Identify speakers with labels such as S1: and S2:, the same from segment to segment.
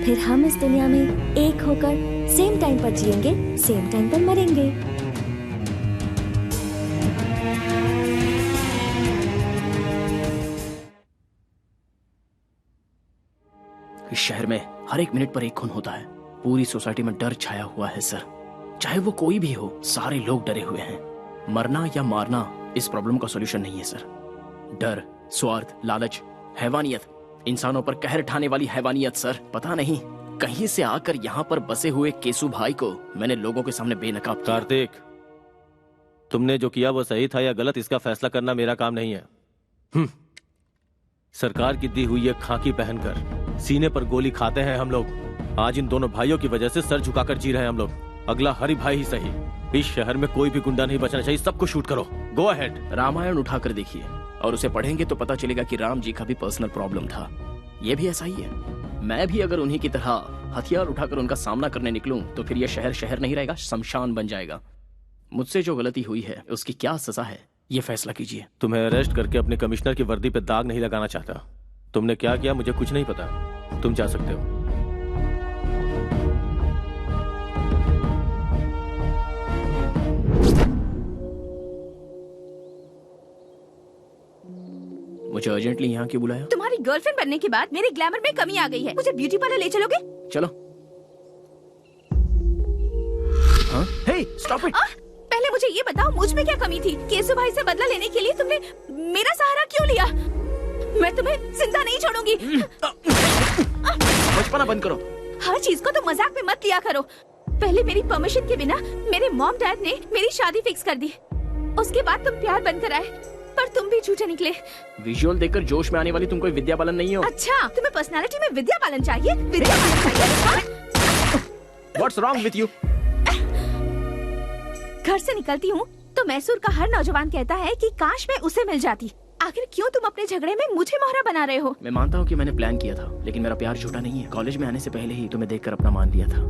S1: फिर हम इस दुनिया में एक होकर सेम टाइम पर जिएंगे, सेम टाइम पर मरेंगे।
S2: इस शहर में हर एक मिनट पर एक खून होता है। पूरी सोसाइटी में डर छाया हुआ है सर। चाहे वो कोई भी हो, सारे लोग डरे हुए हैं। मरना या मारना इस प्रॉब्लम का सॉल्यूशन नहीं है सर। डर, स्वार्थ, लालच, हैवानियत, इंसानों पर कहर ढाने वाली हैवानियत सर। पता नहीं कहीं से आकर यहाँ पर बसे हुए केसु भाई को मैंने लोगों के सामने बेनकाब किया।
S3: कार्तिक, तुमने जो किया वो सही था या गलत, इसका फैसला करना मेरा काम नहीं है। सरकार की दी हुई ये खाकी पहनकर सीने पर गोली खाते हैं हम लोग। आज इन दोनों भाइयों की वजह से सर झुकाकर जी रहे हैं हम लोग। अगला हरि भाई ही सही। इस शहर में कोई भी गुंडा नहीं बचना चाहिए। सबको शूट करो। Go ahead.
S2: रामायण उठाकर देखिए और उसे पढ़ेंगे तो पता चलेगा कि राम जी का भी पर्सनल प्रॉब्लम था। ये भी ऐसा ही है। मैं भी अगर उन्हीं की तरह हथियार उठाकर उनका सामना करने निकलूं तो फिर यह शहर शहर नहीं रहेगा, शमशान बन जाएगा। मुझसे जो गलती हुई है उसकी क्या सजा है, ये फैसला कीजिए।
S3: तुम्हें अरेस्ट करके अपने कमिश्नर की वर्दी पे दाग नहीं लगाना चाहता। तुमने क्या किया मुझे कुछ नहीं पता। तुम जा सकते हो।
S2: मुझे अर्जेंटली यहाँ क्यों बुलाया?
S4: तुम्हारी गर्लफ्रेंड बनने के बाद मेरे ग्लैमर में कमी आ गई है। मुझे ब्यूटी पार्लर ले चलोगे?
S2: चलो। हाँ? हे, स्टॉप इट।
S4: पहले मुझे ये बताओ, मुझ में क्या कमी थी? केसु भाई से बदला लेने के लिए तुमने मेरा सहारा क्यों लिया? मैं तुम्हें जिंदा नहीं छोड़ूंगी।
S2: बचपना बंद करो।
S4: हर चीज को तो मजाक में मत लिया करो। पहले मेरी परमिशन के बिना मेरे मॉम डैड ने मेरी शादी फिक्स कर दी। उसके बाद तुम प्यार बनकर आए, पर तुम भी झूठे निकले।
S2: विजुअल देखकर जोश में आने वाली तुम कोई विद्या बालन नहीं हो।
S4: अच्छा, तुम्हें पर्सनालिटी में विद्या बालन चाहिए? विद्या बालन चाहिए?
S2: What's wrong with you?
S4: घर से निकलती हूँ तो मैसूर का हर नौजवान कहता है कि काश मैं उसे मिल जाती। आखिर क्यों तुम अपने झगड़े में मुझे मोहरा बना रहे हो?
S2: मैं मानता हूँ कि मैंने प्लान किया था, लेकिन मेरा प्यार झूठा नहीं है। कॉलेज में आने से पहले ही तुम्हें देखकर अपना मान लिया था।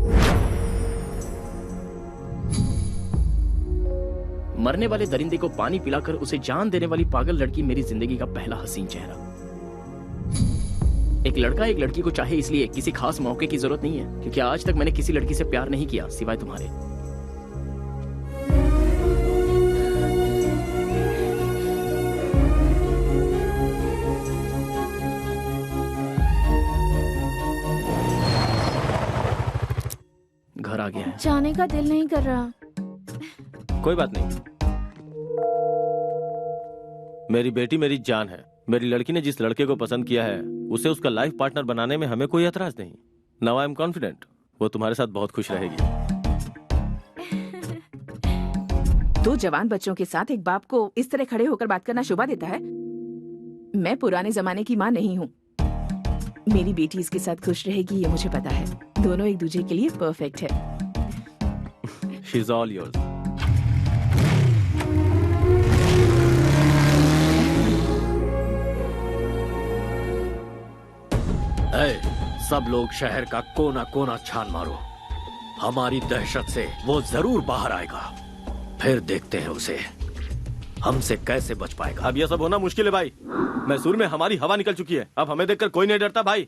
S2: मरने वाले दरिंदे को पानी पिलाकर उसे जान देने वाली पागल लड़की मेरी जिंदगी का पहला हसीन चेहरा। एक लड़का एक लड़की को चाहे इसलिए किसी खास मौके की जरूरत नहीं है, क्योंकि आज तक मैंने किसी लड़की से प्यार नहीं किया सिवाय तुम्हारे। घर आ गया है।
S4: जाने का दिल नहीं कर रहा।
S3: कोई बात नहीं। मेरी बेटी मेरी जान है। मेरी लड़की ने जिस लड़के को पसंद किया है उसे उसका लाइफ पार्टनर बनाने में हमें कोई एतराज नहीं। नाउ आई एम कॉन्फिडेंट वो तुम्हारे साथ बहुत खुश रहेगी।
S5: दो जवान बच्चों के साथ एक बाप को इस तरह खड़े होकर बात करना शोभा देता है? मैं पुराने जमाने की माँ नहीं हूँ। मेरी बेटी इसके साथ खुश रहेगी ये मुझे पता है। दोनों एक दूसरे के लिए परफेक्ट है।
S3: She is all yours.
S6: सब लोग शहर का कोना कोना छान मारो। हमारी दहशत से वो जरूर बाहर आएगा। फिर देखते हैं उसे हमसे कैसे बच पाएगा।
S3: अब यह सब होना मुश्किल है भाई। मैसूर में हमारी हवा निकल चुकी है। अब हमें देखकर कोई नहीं डरता भाई।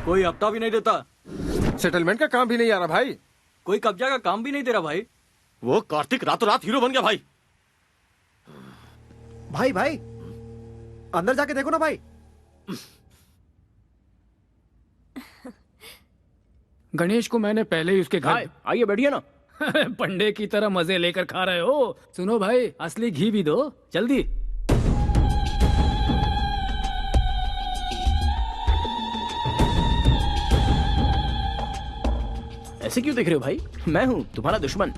S7: कोई हफ्ता भी नहीं देता।
S8: सेटलमेंट का काम भी नहीं आ रहा भाई।
S7: कोई कब्जा का काम भी नहीं दे रहा भाई।
S3: वो कार्तिक रातों रात हीरो बन गया भाई।
S8: भाई अंदर जाके देखो ना भाई।
S7: गणेश को मैंने पहले ही उसके घर।
S2: आइए बैठिए ना।
S7: पंडे की तरह मजे लेकर खा रहे हो। सुनो भाई, असली घी भी दो जल्दी।
S2: ऐसे क्यों देख रहे हो भाई? मैं हूँ तुम्हारा दुश्मन।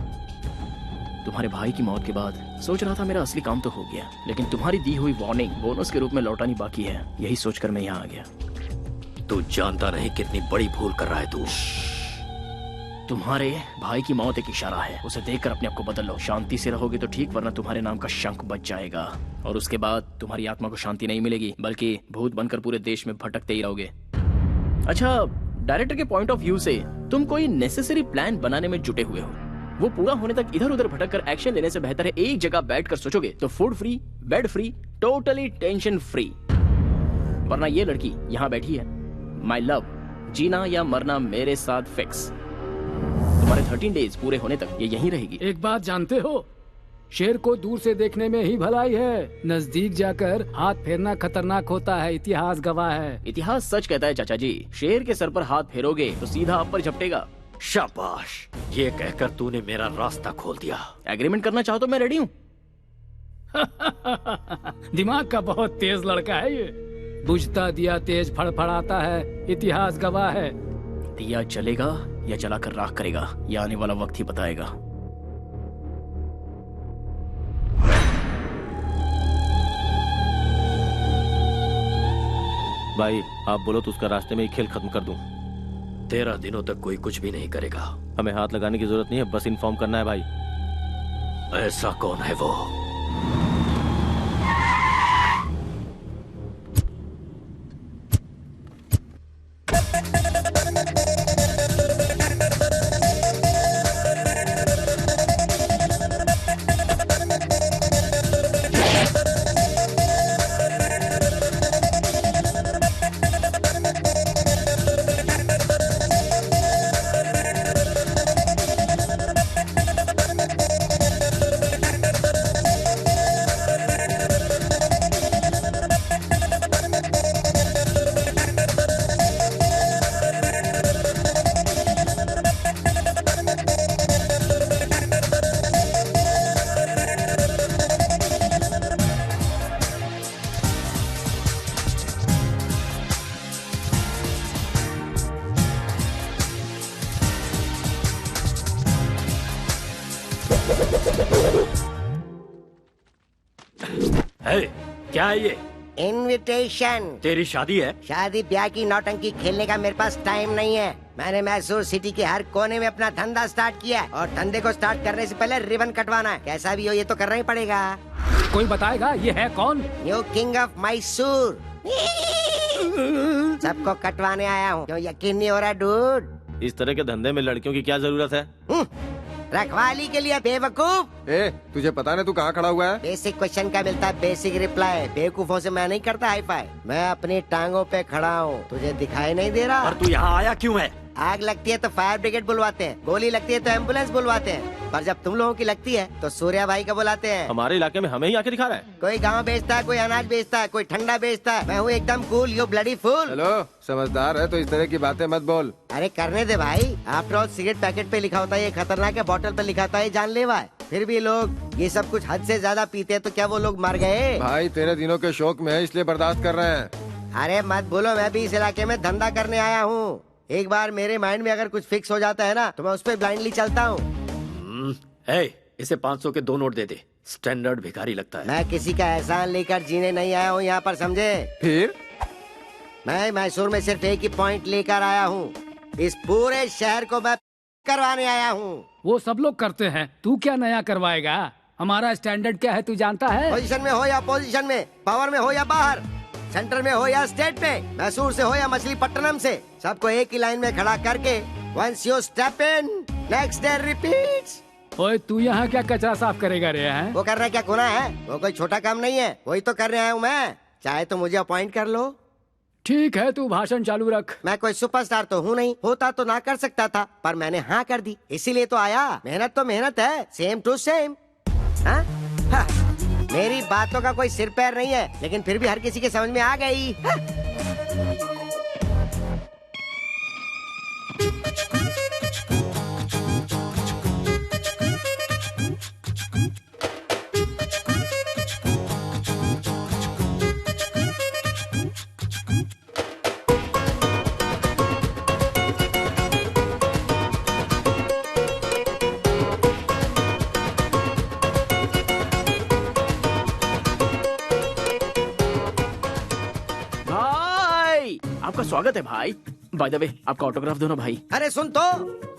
S2: तुम्हारे भाई की मौत के बाद सोच रहा था मेरा असली काम तो हो गया, लेकिन तुम्हारी दी हुई वार्निंग बोनस के रूप में लौटानी बाकी है। यही सोचकर मैं यहाँ आ गया।
S6: तू जानता नहीं कितनी बड़ी भूल कर रहा है तू।
S2: तुम्हारे भाई की मौत एक इशारा है। उसे देखकर अपने आप को बदल लो। शांति से रहोगे तो ठीक, वरना तुम्हारे नाम का शंख बच जाएगा और उसके बाद तुम्हारी आत्मा को शांति नहीं मिलेगी, बल्कि भूत बनकर पूरे देश में भटकते ही रहोगे। अच्छा, डायरेक्टर के पॉइंट ऑफ व्यू से तुम कोई नेसेसरी प्लान बनाने में जुटे हुए हो। वो पूरा होने तक इधर उधर भटक कर एक्शन लेने से बेहतर है एक जगह बैठकर सोचोगे तो food free, bed free, totally tension free. वरना ये लड़की यहाँ बैठी है, माई लव, जीना या मरना मेरे साथ फिक्स। तुम्हारे 13 डेज पूरे होने तक ये यहीं रहेगी।
S7: एक बात जानते हो, शेर को दूर से देखने में ही भलाई है, नजदीक जाकर हाथ फेरना खतरनाक होता है, इतिहास गवाह है।
S2: इतिहास सच कहता है चाचा जी, शेर के सर पर हाथ फेरोगे तो सीधा आप पर झपटेगा।
S6: शाबाश, ये कहकर तूने मेरा रास्ता खोल दिया।
S2: एग्रीमेंट करना चाहो तो मैं रेडी हूँ।
S7: दिमाग का बहुत तेज लड़का है ये। बुझता दिया तेज फड़फड़ाता है, इतिहास गवाह है।
S2: दिया जलेगा या जलाकर राख करेगा, ये आने वाला वक्त ही बताएगा।
S3: भाई आप बोलो तो उसका रास्ते में ही खेल खत्म कर दूं।
S6: 13 दिनों तक कोई कुछ भी नहीं करेगा।
S3: हमें हाथ लगाने की जरूरत नहीं है, बस इन्फॉर्म करना है भाई।
S6: ऐसा कौन है वो? क्या है ये?
S9: इनविटेशन।
S6: तेरी शादी है?
S9: शादी ब्याह की नौटंकी खेलने का मेरे पास टाइम नहीं है। मैंने मैसूर सिटी के हर कोने में अपना धंधा स्टार्ट किया है और धंधे को स्टार्ट करने से पहले रिबन कटवाना है। कैसा भी हो ये तो करना ही पड़ेगा।
S7: कोई बताएगा ये है कौन?
S9: New king of Mysore. सबको कटवाने आया हूँ। क्यों यकीन नहीं हो रहा डूड?
S3: इस तरह के धंधे में लड़कियों की क्या जरूरत है?
S9: रखवाली के लिए बेवकूफ।
S8: तुझे पता नहीं तू कहाँ खड़ा हुआ है?
S9: बेसिक क्वेश्चन का मिलता है बेसिक रिप्लाई। बेवकूफों से मैं नहीं करता हाई फाई। मैं अपनी टांगों पे खड़ा हूँ, तुझे दिखाई नहीं दे रहा?
S6: और तू यहाँ आया क्यों है?
S9: आग लगती है तो फायर ब्रिगेड बुलवाते हैं, गोली लगती है तो एम्बुलेंस बुलवाते हैं, पर जब तुम लोगों की लगती है तो सूर्या भाई का बुलाते हैं।
S3: हमारे इलाके में हमें ही आके दिखा रहा है।
S9: कोई गाँव बेचता है, कोई अनाज बेचता है, कोई ठंडा बेचता है। मैं हूँ एकदम cool, you bloody fool.
S8: Hello, समझदार है तो इस तरह की बातें मत बोल।
S9: अरे करने दे भाई। आफ्टर ऑल सिगरेट पैकेट पे लिखा होता है ये खतरनाक है, बॉटल पे लिखा होता है ये जानलेवा है। फिर भी लोग ये सब कुछ हद से ज्यादा पीते हैं, तो क्या वो लोग मर गए?
S8: भाई 13 दिनों के शौक में है इसलिए बर्दाश्त कर रहे हैं।
S9: अरे मत बोलो, मैं भी इस इलाके में धंधा करने आया हूँ। एक बार मेरे माइंड में अगर कुछ फिक्स हो जाता है ना तो मैं उस पर ब्लाइंडली चलता हूँ।
S6: इसे 500 के 2 नोट दे दे। स्टैंडर्ड भिखारी लगता है।
S9: मैं किसी का एहसान लेकर जीने नहीं आया हूँ यहाँ पर, समझे?
S8: फिर
S9: मैं मैसूर में सिर्फ एक ही पॉइंट लेकर आया हूँ। इस पूरे शहर को मैं करवाने आया हूँ।
S7: वो सब लोग करते हैं, तू क्या नया करवाएगा? हमारा स्टैंडर्ड क्या है तू जानता है?
S9: पोजीशन में हो या अपोजिशन में, पावर में हो या बाहर, सेंटर में हो या स्टेट में, मैसूर से हो या मछलीपट्टनम से, सबको एक ही लाइन में खड़ा करके once you step in next day repeats.
S7: ओए तू यहाँ क्या कचरा साफ करेगा रे? हैं?
S9: वो करना क्या गुनाह है? वो कोई छोटा काम नहीं है, वही तो करने आया हूँ मैं। चाहे तो मुझे अपॉइंट कर लो।
S7: ठीक है, तू भाषण चालू रख।
S9: मैं कोई सुपरस्टार तो हूँ नहीं, होता तो ना कर सकता था, पर मैंने हाँ कर दी, इसीलिए तो आया। मेहनत तो मेहनत है, सेम टू सेम। हाँ? हाँ। मेरी बातों का कोई सिर पैर नहीं है, लेकिन फिर भी हर किसी के समझ में आ गई। हाँ?
S2: आपका स्वागत है भाई। बाय द वे, आपका ऑटोग्राफ दो ना भाई।
S9: अरे सुन तो,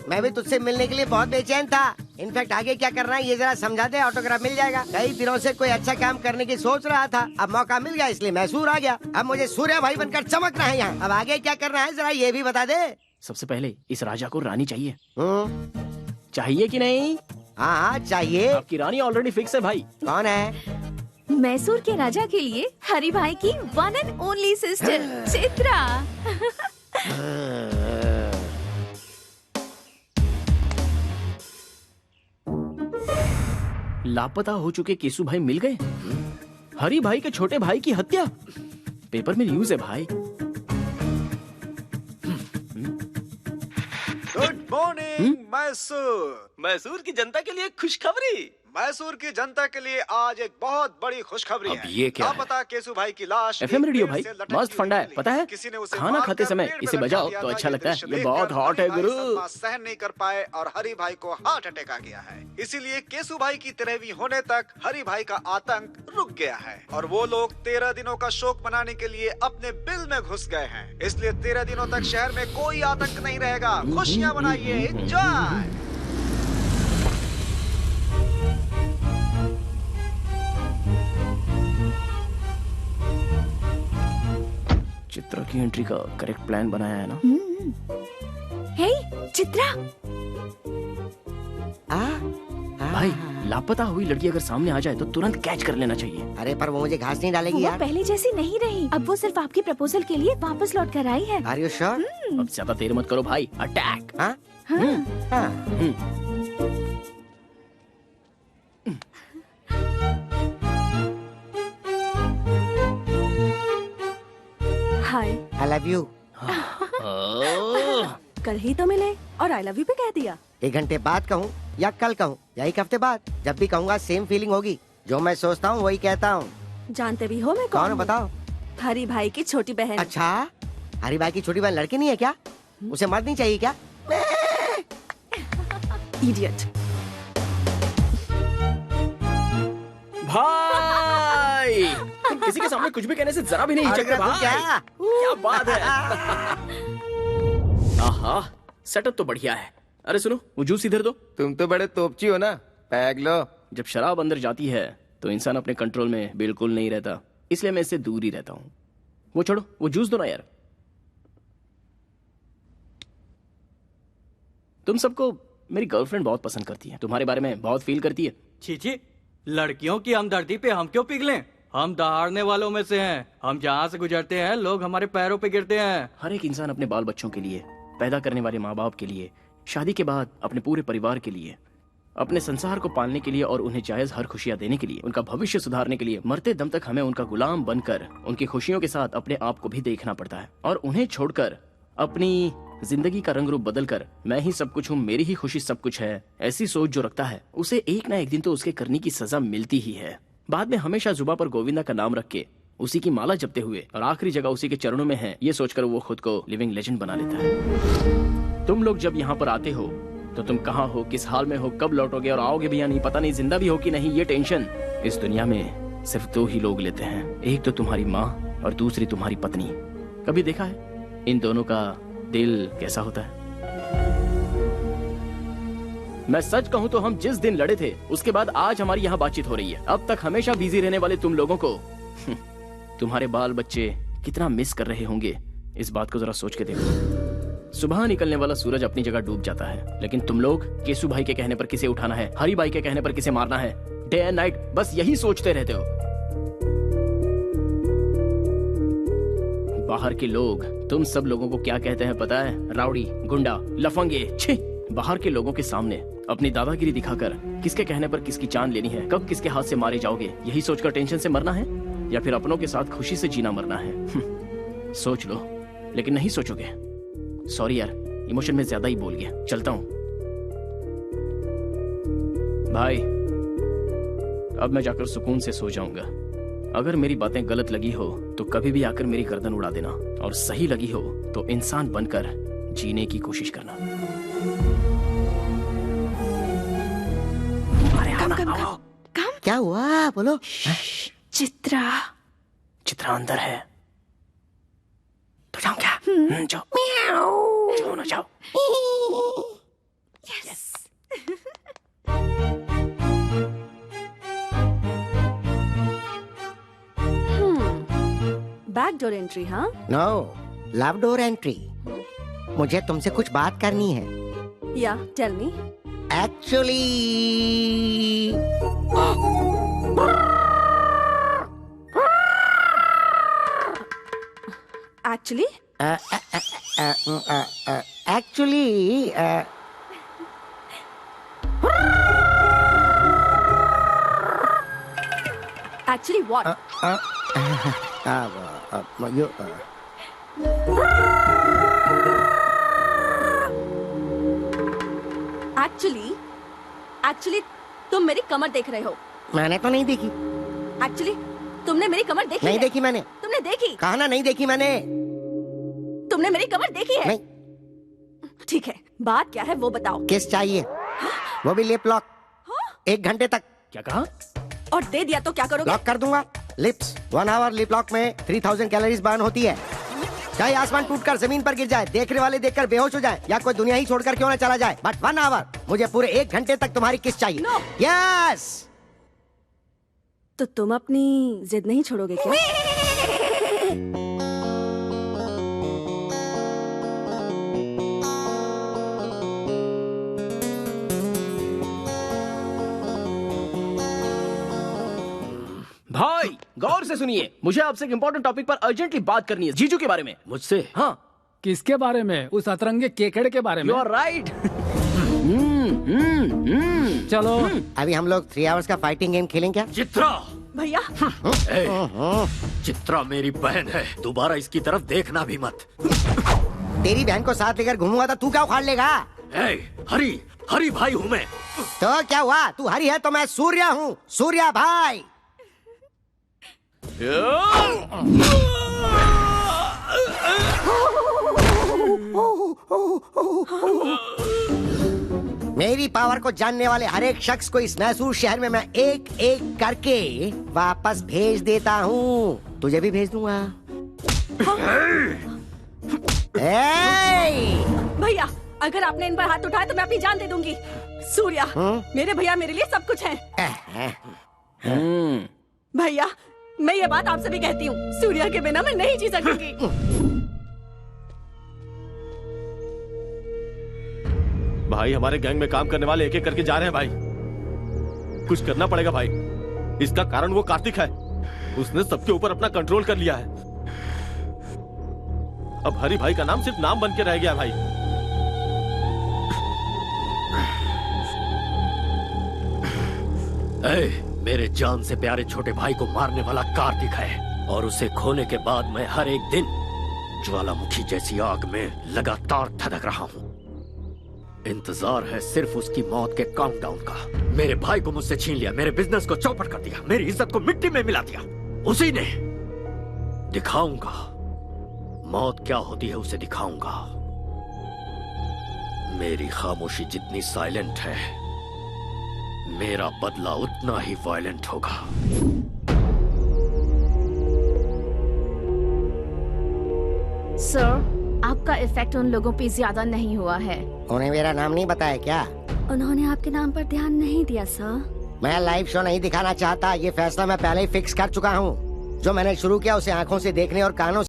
S9: मैं भी तुझसे मिलने के लिए बहुत बेचैन था। इनफैक्ट आगे क्या करना है ये जरा समझा दे, ऑटोग्राफ मिल जाएगा। कई दिनों से कोई अच्छा काम करने की सोच रहा था, अब मौका मिल गया इसलिए मैसूर आ गया। अब मुझे सूर्या भाई बनकर चमकना है यहाँ। अब आगे क्या करना है जरा ये भी बता दे।
S2: सबसे पहले इस राजा को रानी चाहिए। चाहिए कि नहीं?
S9: हाँ हाँ चाहिए।
S2: आपकी रानी ऑलरेडी फिक्स है भाई।
S9: कौन है?
S4: मैसूर के राजा के लिए हरि भाई की one and only sister Chitra.
S2: लापता हो चुके केसु भाई मिल गए। हरी भाई के छोटे भाई की हत्या, पेपर में न्यूज है भाई।
S10: Good morning Mysore.
S3: मैसूर की जनता के लिए खुशखबरी।
S10: मैसूर की जनता के लिए आज एक बहुत बड़ी खुशखबरी
S6: अब
S10: है।
S6: ये क्या है?
S10: लापता केसु भाई की लाश
S2: FM
S10: एक
S2: रेडियो
S10: पेड़
S2: भाई
S10: से लटकती
S2: मस्त फंडा है,
S10: हुई
S2: पता है?
S10: किसी ने उसे
S2: खाना
S10: मारकर
S2: खाते समय
S10: पेड़
S2: इसे
S10: में
S2: बजाओ
S10: लटका
S2: तो
S10: दिया
S2: अच्छा
S10: था।
S2: लगता है।
S10: दृश्य
S2: ये
S10: देखकर
S2: बहुत हॉट है
S10: हरी भाई
S2: गुरु।
S10: सदमा सहन नहीं कर पाए और हरी भाई को हार्ट अटैक आ गया है। इसीलिए केसु भाई की 13वीं होने तक हरी भाई का आतंक रुक गया है और वो लोग 13 दिनों का शोक मनाने के लिए अपने बिल में घुस गए हैं। इसलिए 13 दिनों तक शहर में कोई आतंक नहीं रहेगा। खुशियाँ मनाइए, एंजॉय।
S2: चित्रा की एंट्री का करेक्ट प्लान बनाया है ना?
S4: हे चित्रा,
S2: भाई लापता हुई लड़की अगर सामने आ जाए तो तुरंत कैच कर लेना चाहिए।
S9: अरे पर वो मुझे घास नहीं डालेगी
S1: वो
S9: यार।
S1: पहले जैसी नहीं रही, अब वो सिर्फ आपके प्रपोजल के लिए वापस लौट कर आई है।
S9: Are you sure?
S2: अब ज्यादा देर मत करो भाई, अटैक।
S9: हाँ?
S1: Hi,
S9: I love you.
S1: कल ही तो मिले और आई लव यू भी कह दिया।
S9: 1 घंटे बाद कहूँ या कल कहूँ या 1 हफ्ते बाद, जब भी कहूँगा सेम फीलिंग होगी। जो मैं सोचता हूँ वही कहता हूँ।
S1: जानते भी हो मैं
S9: कौन
S1: कौन
S9: हो
S1: हूँ?
S9: बताओ?
S1: हरी भाई की छोटी बहन।
S9: अच्छा, हरी भाई की छोटी बहन लड़की नहीं है क्या? उसे मर्द नहीं चाहिए क्या?
S1: इडियट।
S2: भाई तुम किसी के सामने कुछ भी कहने से जरा भी नहीं हिचकते भाई। क्या बात है। आहा, सेटअप तो बढ़िया है। अरे सुनो, वो जूस इधर दो।
S8: तुम तो बड़े तोपची हो ना, पैग लो।
S2: जब शराब अंदर जाती है तो इंसान अपने कंट्रोल में बिल्कुल नहीं रहता, इसलिए मैं इससे दूर ही रहता हूँ। वो छोड़ो, वो जूस दो ना यार। तुम सबको मेरी गर्लफ्रेंड बहुत पसंद करती है, तुम्हारे बारे में बहुत फील करती है।
S11: छी, लड़कियों की हमदर्दी पे हम क्यों पिघलें? हम दहाड़ने वालों में से हैं। हम जहाँ से गुजरते हैं लोग हमारे पैरों पे गिरते हैं।
S2: हर एक इंसान अपने बाल बच्चों के लिए, पैदा करने वाले माँ बाप के लिए, शादी के बाद अपने पूरे परिवार के लिए, अपने संसार को पालने के लिए और उन्हें जायज हर खुशियाँ देने के लिए, उनका भविष्य सुधारने के लिए मरते दम तक हमें उनका गुलाम बनकर उनकी खुशियों के साथ अपने आप को भी देखना पड़ता है। और उन्हें छोड़कर अपनी जिंदगी का रंग रूप बदलकर मैं ही सब कुछ हूँ, मेरी ही खुशी सब कुछ है, ऐसी सोच जो रखता है उसे एक ना एक दिन तो उसके करने की सजा मिलती ही है। बाद में हमेशा जुबा पर गोविंदा का नाम रख के उसी की माला जपते हुए और आखिरी जगह उसी के चरणों में है, ये सोचकर वो खुद को लिविंग लेजेंड बना लेता है। तुम लोग जब यहाँ पर आते हो तो तुम कहाँ हो, किस हाल में हो, कब लौटोगे और आओगे भी या नहीं पता नहीं, जिंदा भी हो कि नहीं, ये टेंशन इस दुनिया में सिर्फ 2 ही लोग लेते हैं। एक तो तुम्हारी माँ और दूसरी तुम्हारी पत्नी। कभी देखा है इन दोनों का दिल कैसा होता है? मैं सच कहूं तो हम जिस दिन लड़े थे उसके बाद आज हमारी यहाँ बातचीत हो रही है। अब तक हमेशा बिजी रहने वाले तुम लोगों को तुम्हारे बाल बच्चे कितना मिस कर रहे होंगे, इस बात को जरा सोच के देखो। सुबह निकलने वाला सूरज अपनी जगह डूब जाता है, लेकिन तुम लोग केसु भाई के कहने पर किसे उठाना है, हरी भाई के कहने पर किसे मारना है, डे एंड नाइट बस यही सोचते रहते हो। बाहर के लोग तुम सब लोगों को क्या कहते हैं पता है? राउडी, गुंडा, लफंगे। छी! बाहर के लोगों के सामने अपनी दादागिरी दिखाकर किसके कहने पर किसकी जान लेनी है, कब किसके हाथ से मारे जाओगे, यही सोचकर टेंशन से मरना है या फिर अपनों के साथ खुशी से जीना मरना है? सोच लो, लेकिन नहीं सोचोगे। सॉरी यार, इमोशन में ज्यादा ही बोल गया, चलता हूं। भाई अब मैं जाकर सुकून से सो जाऊंगा। अगर मेरी बातें गलत लगी हो तो कभी भी आकर मेरी गर्दन उड़ा देना, और सही लगी हो तो इंसान बनकर जीने की कोशिश करना। अरे आओ।
S9: क्या हुआ बोलो?
S1: चित्रा
S2: अंदर है तो जाऊं क्या? जाओ ना जाओ।
S1: यस। Back door entry? हाँ,
S9: नो, लव डोर एंट्री। मुझे तुमसे कुछ बात करनी है।
S1: या tell me.
S9: Actually
S4: actually what? Actually तुम मेरी कमर देख रहे हो।
S9: मैंने तो नहीं देखी।
S4: एक्चुअली तुमने मेरी कमर देखी
S9: नहीं
S4: है?
S9: देखी मैंने।
S4: तुमने देखी?
S9: कहा ना नहीं देखी मैंने।
S4: तुमने मेरी कमर देखी है?
S9: नहीं।
S4: ठीक है, बात क्या है वो बताओ।
S9: किस चाहिए? वो भी लिप लॉक। 1 घंटे तक।
S2: क्या कहा?
S4: और दे दिया तो क्या करोगे?
S9: लॉक कर दूंगा। लिप्स 1 आवर लिप लॉक में 3000 कैलोरीज बर्न होती है। चाहे आसमान टूटकर जमीन पर गिर जाए, देखने वाले देखकर बेहोश हो जाए, या कोई दुनिया ही छोड़कर क्यों ना चला जाए, बट 1 आवर, मुझे पूरे 1 घंटे तक तुम्हारी किस चाहिए।
S4: No.
S9: यस।
S4: तो तुम अपनी जिद नहीं छोड़ोगे क्या?
S2: भाई गौर से सुनिए, मुझे आपसे एक इम्पोर्टेंट टॉपिक पर अर्जेंटली बात करनी है, जीजू के बारे में।
S6: मुझसे?
S2: हाँ।
S7: किसके बारे में? उस अतरंगे केकड़े के बारे में?
S2: You are right.
S7: चलो
S9: अभी हम लोग 3 आवर्स का फाइटिंग गेम खेलें क्या?
S6: चित्रा!
S4: भैया
S6: चित्रा मेरी बहन है, दोबारा इसकी तरफ देखना भी मत।
S9: तेरी बहन को साथ लेकर घूमूंगा तो तू क्या उखाड़ लेगा?
S6: हरी भाई हूँ मैं।
S9: तो क्या हुआ? तू हरी है तो मैं सूर्या हूँ, सूर्या भाई। मेरी पावर को जानने वाले हर एक शख्स को इस मैसूर शहर में मैं एक एक करके वापस भेज देता हूँ। तुझे भी भेज दूंगा।
S4: भैया, अगर आपने इन पर हाथ उठाया तो मैं अपनी जान दे दूंगी। सूर्या, मेरे भैया मेरे लिए सब कुछ है। भैया, मैं ये बात आपसे भी कहती हूँ, सूर्या के बिना मैं नहीं जी सकूंगी।
S3: भाई हमारे गैंग में काम करने वाले एक एक करके जा रहे हैं भाई। कुछ करना पड़ेगा भाई। इसका कारण वो कार्तिक है, उसने सबके ऊपर अपना कंट्रोल कर लिया है। अब हरी भाई का नाम सिर्फ नाम बन के रह गया भाई।
S6: मेरे जान से प्यारे छोटे भाई को मारने वाला कार्तिक है, और उसे खोने के बाद मैं हर एक दिन ज्वालामुखी जैसी आग में लगातार धधक रहा हूँ। इंतजार है सिर्फ उसकी मौत के काउंटडाउन का। मेरे भाई को मुझसे छीन लिया, मेरे बिजनेस को चौपट कर दिया, मेरी इज्जत को मिट्टी में मिला दिया। उसी ने दिखाऊंगा मौत क्या होती है, उसे दिखाऊंगा। मेरी खामोशी जितनी साइलेंट है, मेरा बदला उतना ही वायलेंट होगा।
S1: सर, आपका इफेक्ट उन लोगों पे ज्यादा नहीं हुआ है।
S9: उन्हें मेरा नाम नहीं बताया क्या?
S1: उन्होंने आपके नाम पर ध्यान नहीं दिया सर।
S9: मैं लाइव शो नहीं दिखाना चाहता, ये फैसला मैं पहले ही फिक्स कर चुका हूँ। जो मैंने शुरू किया उसे आंखों से देखने और कानों